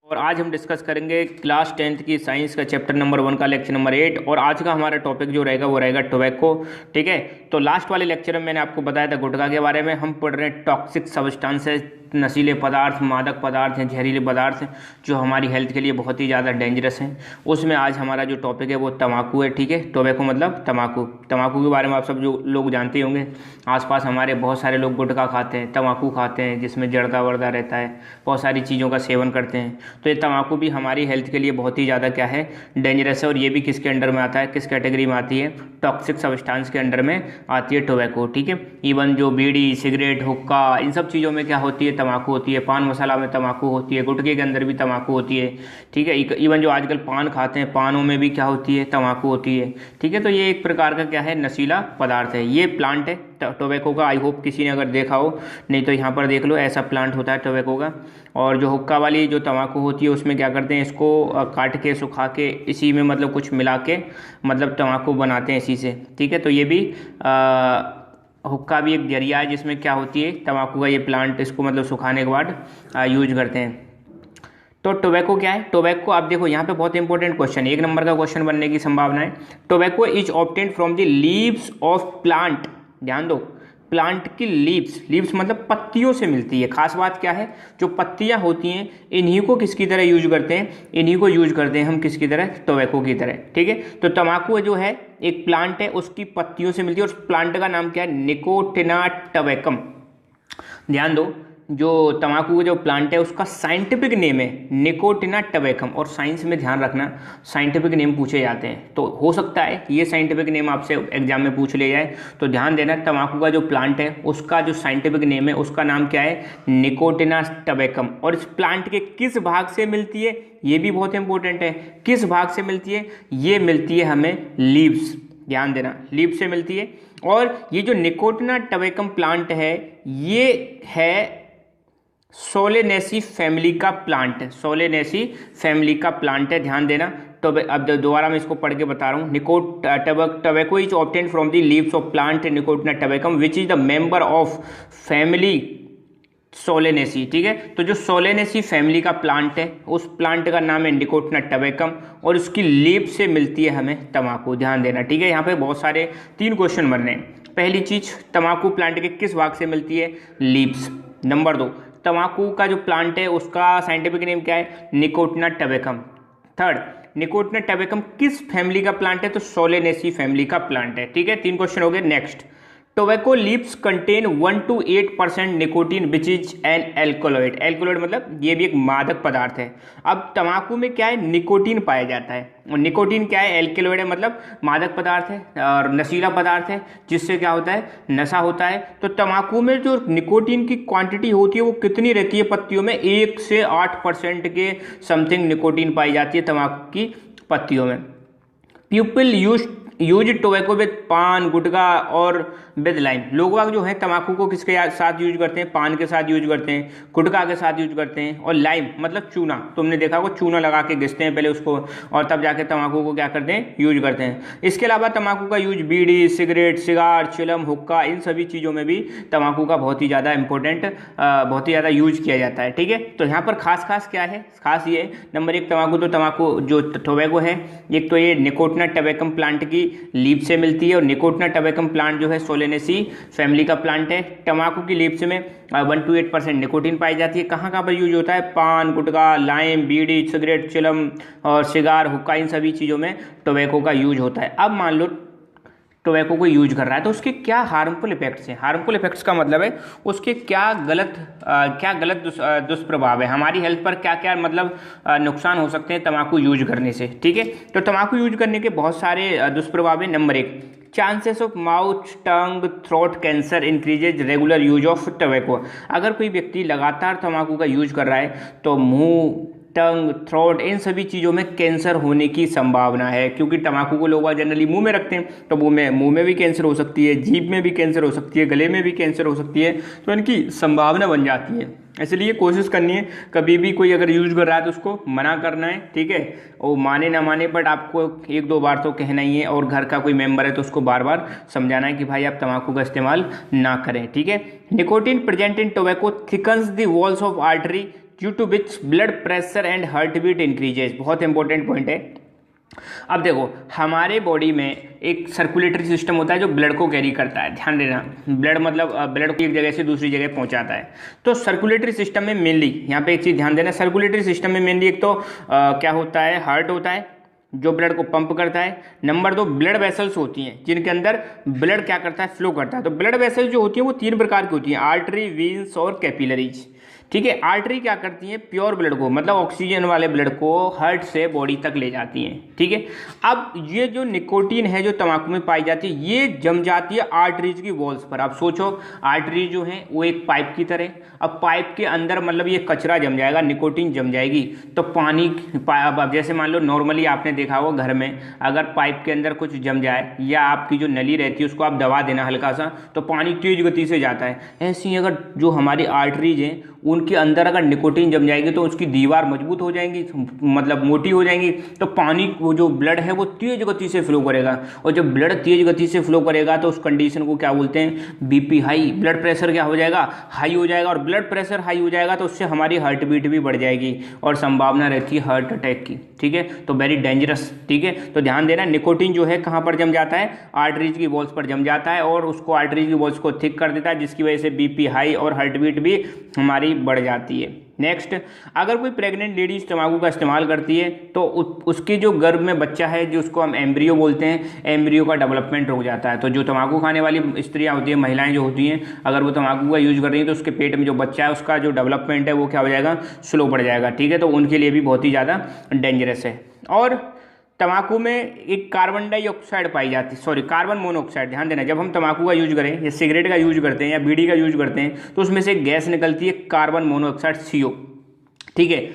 और आज हम डिस्कस करेंगे क्लास 10th की साइंस का चैप्टर नंबर 1 का लेक्चर नंबर 8। और आज का हमारा टॉपिक जो रहेगा वो रहेगा टोबैको। ठीक है, तो लास्ट वाले लेक्चर में मैंने आपको बताया था गुटखा के बारे में। हम पढ़ रहे हैं टॉक्सिक सब्सटेंसेस, नशीले पदार्थ, मादक पदार्थ हैं, जहरीले पदार्थ हैं जो हमारी हेल्थ के लिए बहुत ही ज़्यादा डेंजरस हैं। उसमें आज हमारा जो टॉपिक है वो तम्बाकू है। ठीक है, टोबैको मतलब तम्बाकू। तम्बाकू के बारे में आप सब जो लोग जानते होंगे, आसपास हमारे बहुत सारे लोग गुटखा खाते हैं, तम्बाकू खाते हैं जिसमें जर्दा वर्दा रहता है, बहुत सारी चीज़ों का सेवन करते हैं। तो ये तम्बाकू भी हमारी हेल्थ के लिए बहुत ही ज़्यादा क्या है, डेंजरस है। और ये भी किसके अंडर में आता है, किस कैटेगरी में आती है, टॉक्सिक सब्सटेंस के अंडर में आती है टोबैको। ठीक है, इवन जो बीड़ी, सिगरेट, हुक्का, इन सब चीज़ों में क्या होती है, तम्बाकू होती है। पान मसाला में तम्बाकू होती है, गुटखे के अंदर भी तम्बाकू होती है। ठीक है, इवन जो आजकल पान खाते हैं, पानों में भी क्या होती है, तम्बाकू होती है। ठीक है, तो ये एक प्रकार का क्या है, नशीला पदार्थ है। ये प्लांट है टोबैको का। आई होप किसी ने अगर देखा हो, नहीं तो यहाँ पर देख लो, ऐसा प्लांट होता है टोबैको का। और जो हुक्का वाली जो तम्बाकू होती है उसमें क्या करते हैं, इसको काट के सुखा के इसी में मतलब कुछ मिला के मतलब तम्बाकू बनाते हैं इसी से। ठीक है, तो ये भी हुक्का भी एक जरिया है जिसमें क्या होती है, तम्बाकू का ये प्लांट, इसको मतलब सुखाने के बाद यूज करते हैं। तो टोबैको क्या है, टोबैको आप देखो यहाँ पे बहुत इंपॉर्टेंट क्वेश्चन, 1 नंबर का क्वेश्चन बनने की संभावना है। Tobacco is obtained from the leaves of plant. ध्यान दो, प्लांट की लीव्स मतलब पत्तियों से मिलती है। खास बात क्या है, जो पत्तियां होती हैं इन्हीं को किसकी तरह यूज करते हैं, इन्हीं को यूज करते हैं हम किसकी तरह, टोबैको की तरह। ठीक है, तो तम्बाकू जो है एक प्लांट है, उसकी पत्तियों से मिलती है। और उस प्लांट का नाम क्या है, निकोटिना टबैकम। ध्यान दो, जो तम्बाकू का जो प्लांट है उसका साइंटिफिक नेम है निकोटिना टबैकम। और साइंस में ध्यान रखना, साइंटिफिक नेम पूछे जाते हैं, तो हो सकता है ये साइंटिफिक नेम आपसे एग्जाम में पूछ लिया जाए। तो ध्यान देना, तम्बाकू का जो प्लांट है उसका जो साइंटिफिक नेम है उसका नाम क्या है, निकोटिना टबैकम। और इस प्लांट के किस भाग से मिलती है, ये भी बहुत इंपॉर्टेंट है। किस भाग से मिलती है, ये मिलती है हमें लीव्स। ध्यान देना, लीव्स से मिलती है। और ये जो निकोटिना टबैकम प्लांट है ये है सोलेनेसी फैमिली का प्लांट है, सोलेनेसी फैमिली का प्लांट है। ध्यान देना, तो अब दोबारा मैं इसको पढ़ के बता रहा हूँ। Tobacco is obtained from the leaves of plant Nicotiana tabacum which is the member of family Solanaceae. ठीक है, तो जो सोलेनेसी फैमिली का प्लांट है उस प्लांट का नाम है निकोटिना टबैकम और उसकी लीव से मिलती है हमें तम्बाकू। ध्यान देना, ठीक है, यहाँ पे बहुत सारे 3 क्वेश्चन बन रहे हैं। पहली चीज, तम्बाकू प्लांट के किस भाग से मिलती है, लीव्स। नंबर 2, तम्बाकू का जो प्लांट है उसका साइंटिफिक नेम क्या है, निकोटिना टबैकम। थर्ड, निकोटिना टबैकम किस फैमिली का प्लांट है, तो सोलेनेसी फैमिली का प्लांट है। ठीक है, 3 क्वेश्चन हो गए। Next, tobacco leaves contain 1 to 8% nicotine which is an alkaloid. Alkaloid मतलब ये भी एक मादक पदार्थ है। अब तम्बाकू में क्या है, निकोटीन पाया जाता है। और निकोटीन क्या है, एल्कोलॉइड है, मतलब मादक पदार्थ है और नशीला पदार्थ है जिससे क्या होता है, नशा होता है। तो तम्बाकू में जो निकोटीन की क्वांटिटी होती है वो कितनी रहती है पत्तियों में, 1 से 8% के समथिंग निकोटीन पाई जाती है तम्बाकू की पत्तियों में। पीपल यूज टोबैको विद पान, गुटखा और विद लाइम। लोग जो है तम्बाकू को किसके साथ यूज करते हैं, पान के साथ यूज करते हैं, गुटखा के साथ यूज करते हैं। और लाइम मतलब चूना, तुमने देखा होगा चूना लगा के घिसते हैं पहले उसको और तब जाके तम्बाकू को क्या करते हैं, यूज करते हैं। इसके अलावा तम्बाकू का यूज बीड़ी, सिगरेट, सिगार, चिलम, हुक्का, इन सभी चीज़ों में भी तम्बाकू का बहुत ही ज़्यादा इंपॉर्टेंट, बहुत ही ज़्यादा यूज किया जाता है। ठीक है, तो यहाँ पर खास क्या है, खास ये नंबर 1 तम्बाकू जो टोबैको है, एक तो ये निकोटिना टबैकम प्लांट की लीव से मिलती है। और निकोटिना टबैकम प्लांट जो है सोलेनेसी फैमिली का प्लांट है। तम्बाकू की लीव्स में 1 to 8% निकोटीन पाई जाती है। कहाँ पर यूज होता है, पान, गुटखा, लाइम, बीड़ी, सिगरेट, चिलम और सिगार, हुक्का, इन सभी चीज़ों में टोबैको का यूज होता है। अब मान लो टोबैको को यूज कर रहा है तो उसके क्या हार्मफुल इफेक्ट्स हैं। हार्मफुल इफेक्ट्स का मतलब है उसके क्या गलत दुष्प्रभाव है, हमारी हेल्थ पर क्या क्या मतलब नुकसान हो सकते हैं तम्बाकू यूज करने से। ठीक है, तो तम्बाकू यूज करने के बहुत सारे दुष्प्रभाव हैं। Number 1, chances of mouth, tongue, throat cancer increases regular use of tobacco. अगर कोई व्यक्ति लगातार तम्बाकू का यूज कर रहा है तो मुंह, टंग, थ्रोट, इन सभी चीज़ों में कैंसर होने की संभावना है। क्योंकि तम्बाकू को लोग जनरली मुंह में रखते हैं, तो मुंह में भी कैंसर हो सकती है, जीभ में भी कैंसर हो सकती है, गले में भी कैंसर हो सकती है। तो इनकी संभावना बन जाती है। इसलिए कोशिश करनी है, कभी भी कोई अगर यूज कर रहा है तो उसको मना करना है। ठीक है, वो माने ना माने बट आपको 1-2 बार तो कहना ही है। और घर का कोई मेंबर है तो उसको बार बार समझाना है कि भाई आप तम्बाकू का इस्तेमाल ना करें। ठीक है, nicotine present in tobacco thickens the walls of artery due to which blood pressure and heart beat increases. बहुत इंपॉर्टेंट पॉइंट है। अब देखो, हमारे बॉडी में एक सर्कुलेटरी सिस्टम होता है जो ब्लड को कैरी करता है, ध्यान देना। ब्लड मतलब ब्लड को एक जगह से दूसरी जगह पहुंचाता है। तो सर्कुलेटरी सिस्टम में मेनली, यहाँ पे एक चीज़ ध्यान देना, सर्कुलेटरी सिस्टम में मेनली एक तो क्या होता है, हार्ट होता है जो ब्लड को पंप करता है। नंबर 2 ब्लड वेसल्स होती हैं जिनके अंदर ब्लड क्या करता है, फ्लो करता है। तो ब्लड वेसल्स जो होती है वो 3 प्रकार की होती हैं, आर्टरी, वीन्स और कैपिलरीज। ठीक है, आर्टरी क्या करती हैं, प्योर ब्लड को मतलब ऑक्सीजन वाले ब्लड को हार्ट से बॉडी तक ले जाती हैं। ठीक है, अब ये जो निकोटीन है जो तंबाकू में पाई जाती है ये जम जाती है आर्टरीज की वॉल्स पर। अब सोचो, आर्टरी जो है वो एक पाइप की तरह, अब पाइप के अंदर मतलब ये कचरा जम जाएगा, निकोटीन जम जाएगी तो पानी, अब जैसे मान लो नॉर्मली आपने देखा होगा घर में अगर पाइप के अंदर कुछ जम जाए या आपकी जो नली रहती है उसको आप दबा देना हल्का सा तो पानी तेज गति से जाता है। ऐसे ही अगर जो हमारी आर्टरीज हैं उनके अंदर अगर निकोटीन जम जाएगी तो उसकी दीवार मजबूत हो जाएंगी, मतलब मोटी हो जाएंगी, तो पानी वो जो ब्लड है वो तेज गति से फ्लो करेगा। और जब ब्लड तेज गति से फ्लो करेगा तो उस कंडीशन को क्या बोलते हैं, बीपी हाई, ब्लड प्रेशर क्या हो जाएगा, हाई हो जाएगा। और ब्लड प्रेशर हाई हो जाएगा तो उससे हमारी हार्ट बीट भी बढ़ जाएगी और संभावना रहती है हार्ट अटैक की। ठीक है, तो वेरी डेंजरस। ठीक है, तो ध्यान देना, निकोटीन जो है कहाँ पर जम जाता है, आर्टरीज की वॉल्स पर जम जाता है और उसको आर्टरीज की वॉल्स को थिक कर देता है जिसकी वजह से बीपी हाई और हार्ट बीट भी हमारी बढ़ जाती है। नेक्स्ट, अगर कोई प्रेग्नेंट लेडीज तंबाकू का इस्तेमाल करती है तो उसके जो गर्भ में बच्चा है जो उसको हम एम्ब्रियो बोलते हैं, एम्ब्रियो का डेवलपमेंट रुक जाता है। तो जो तंबाकू खाने वाली स्त्रियां होती हैं, महिलाएं जो होती हैं, अगर वो तंबाकू का यूज कर रही हैं तो उसके पेट में जो बच्चा है उसका जो डेवलपमेंट है वो क्या हो जाएगा, स्लो पड़ जाएगा। ठीक है, तो उनके लिए भी बहुत ही ज़्यादा डेंजरस है। और तंबाकू में एक कार्बन डाइऑक्साइड पाई जाती है, सॉरी कार्बन मोनोऑक्साइड। ध्यान देना, जब हम तंबाकू का यूज करें या सिगरेट का यूज करते हैं या बीड़ी का यूज करते हैं तो उसमें से एक गैस निकलती है कार्बन मोनोऑक्साइड CO। ठीक है,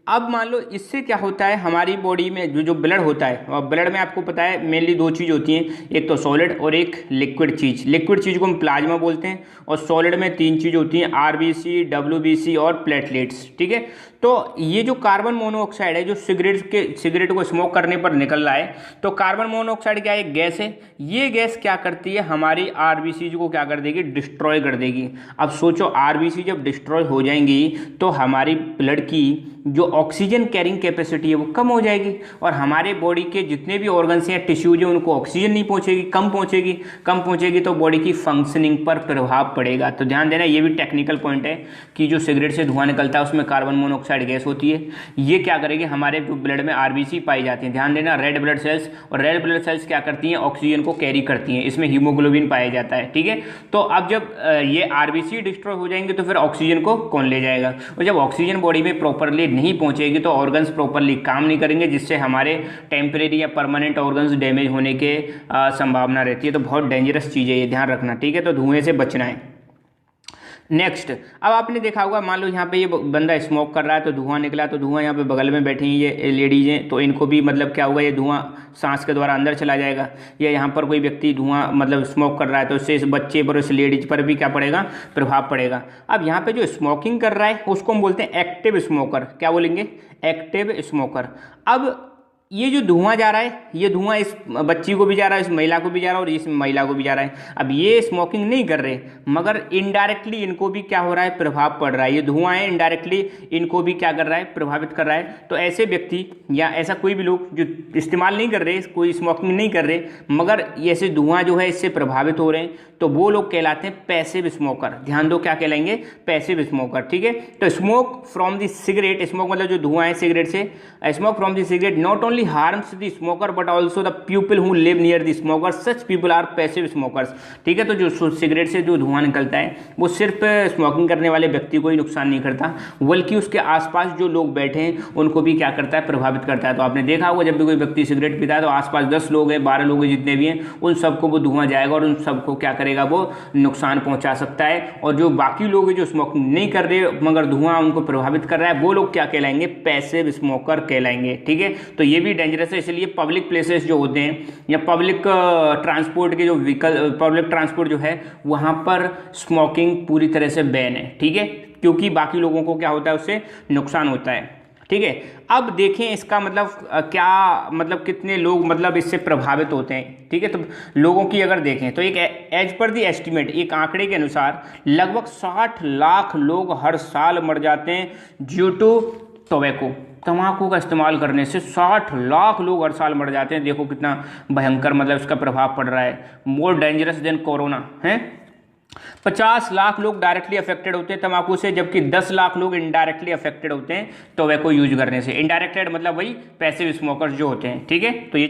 अब मान लो इससे क्या होता है, हमारी बॉडी में जो ब्लड होता है, और ब्लड में आपको पता है मेनली 2 चीज़ होती हैं, एक तो सॉलिड और एक लिक्विड चीज़। लिक्विड चीज़ को हम प्लाज्मा बोलते हैं और सॉलिड में 3 चीज़ होती हैं, RBC, WBC और प्लेटलेट्स। ठीक है, तो ये जो कार्बन मोनोऑक्साइड है जो सिगरेट को स्मोक करने पर निकल रहा है, तो कार्बन मोनोऑक्साइड क्या है, एक गैस है। ये गैस क्या करती है, हमारी RBC को क्या कर देगी, डिस्ट्रॉय कर देगी। अब सोचो, RBC जब डिस्ट्रॉय हो जाएंगी तो हमारी ब्लड की जो ऑक्सीजन कैरिंग कैपेसिटी है वो कम हो जाएगी और हमारे बॉडी के जितने भी ऑर्गन्स हैं, टिश्यूज हैं, उनको ऑक्सीजन नहीं पहुंचेगी, कम पहुंचेगी तो बॉडी की फंक्शनिंग पर प्रभाव पड़ेगा। तो ध्यान देना, ये भी टेक्निकल पॉइंट है कि जो सिगरेट से धुआं निकलता है उसमें कार्बन मोनोऑक्साइड गैस होती है। ये क्या करेगी, हमारे जो ब्लड में RBC पाई जाती है, ध्यान देना, रेड ब्लड सेल्स, और रेड ब्लड सेल्स क्या करती हैं, ऑक्सीजन को कैरी करती हैं, इसमें हीमोग्लोबिन पाया जाता है। ठीक है, तो अब जब ये RBC डिस्ट्रॉय हो जाएंगे तो फिर ऑक्सीजन को कौन ले जाएगा, और जब ऑक्सीजन बॉडी में प्रॉपरली नहीं पहुंचेगी तो ऑर्गन्स प्रॉपरली काम नहीं करेंगे जिससे हमारे टेम्परेरी या परमानेंट ऑर्गन्स डैमेज होने के संभावना रहती है। तो बहुत डेंजरस चीज़ है ये, ध्यान रखना। ठीक है, तो धुएं से बचना है। नेक्स्ट, अब आपने देखा होगा, मान लो यहाँ पे ये बंदा स्मोक कर रहा है तो धुआं निकला, तो धुआं यहाँ पे बगल में बैठी हैं ये लेडीज हैं, तो इनको भी मतलब क्या होगा, ये धुआं सांस के द्वारा अंदर चला जाएगा। या यहाँ पर कोई व्यक्ति धुआं मतलब स्मोक कर रहा है तो इससे इस बच्चे पर, इस लेडीज पर भी क्या पड़ेगा, प्रभाव पड़ेगा। अब यहाँ पे जो स्मोकिंग कर रहा है उसको हम बोलते हैं एक्टिव स्मोकर। क्या बोलेंगे, एक्टिव स्मोकर। अब ये जो धुआं जा रहा है, ये धुआं इस बच्ची को भी जा रहा है, इस महिला को भी जा रहा है और इस महिला को भी जा रहा है। अब ये स्मोकिंग नहीं कर रहे मगर इनडायरेक्टली इनको भी क्या हो रहा है, प्रभाव पड़ रहा है। ये धुआं है, इनडायरेक्टली इनको भी क्या कर रहा है, प्रभावित कर रहा है। तो ऐसे व्यक्ति या ऐसा कोई भी लोग जो इस्तेमाल नहीं कर रहे, कोई स्मोकिंग नहीं कर रहे मगर ऐसे धुआं जो है इससे प्रभावित हो रहे हैं, तो वो लोग कहलाते हैं पैसिव स्मोकर। ध्यान दो, क्या कहलाएंगे, पैसिव स्मोकर। ठीक है, तो smoke from the cigarette, smoke मतलब जो धुआं है सिगरेट से, smoke from the cigarette not only harms the smoker but also the people who live near the smoker, such people are passive smokers। ठीक है, तो जो सिगरेट से जो धुआं निकलता है वो सिर्फ स्मोकिंग करने वाले व्यक्ति को ही नुकसान नहीं करता बल्कि उसके आसपास जो लोग बैठे हैं उनको भी क्या करता है, प्रभावित करता है। तो आपने देखा होगा जब भी कोई व्यक्ति सिगरेट पीता है तो आसपास 10 लोग हैं, 12 लोग हैं, जितने भी हैं उन सबको वो धुआं जाएगा और उन सबको क्या करेगा, वो नुकसान पहुंचा सकता है। और जो बाकी लोग हैं जो स्मोकिंग नहीं कर रहे मगर धुआं उनको प्रभावित कर रहा है, वो लोग क्या कहलाएंगे, पैसिव स्मोकर कहलाएंगे। ठीक है, तो ये भी डेंजरस है। इसलिए पब्लिक प्लेसेस जो होते हैं या पब्लिक ट्रांसपोर्ट के जो व्हीकल, पब्लिक ट्रांसपोर्ट जो है वहाँ पर स्मोकिंग पूरी तरह से बैन है। ठीक है, क्योंकि बाकी लोगों को क्या होता है, उससे नुकसान होता है। ठीक है। अब देखें इसका मतलब क्या मतलब कितने लोग मतलब इससे प्रभावित होते हैं, ठीक है। तो लोगों की अगर देखें तो एक एज पर दी एस्टिमेट, एक आंकड़े के अनुसार लगभग 60 लाख लोग हर साल मर जाते हैं ड्यू टू टोबैको। तंबाकू का इस्तेमाल करने से 60 लाख लोग हर साल मर जाते हैं। देखो कितना भयंकर मतलब इसका प्रभाव पड़ रहा है, मोर डेंजरस देन कोरोना है। 50 लाख लोग डायरेक्टली अफेक्टेड होते हैं तंबाकू से, जबकि 10 लाख लोग इनडायरेक्टली अफेक्टेड होते हैं टोबैको यूज करने से। इनडायरेक्टेड मतलब वही पैसिव स्मोकर्स जो होते हैं, ठीक है। तो ये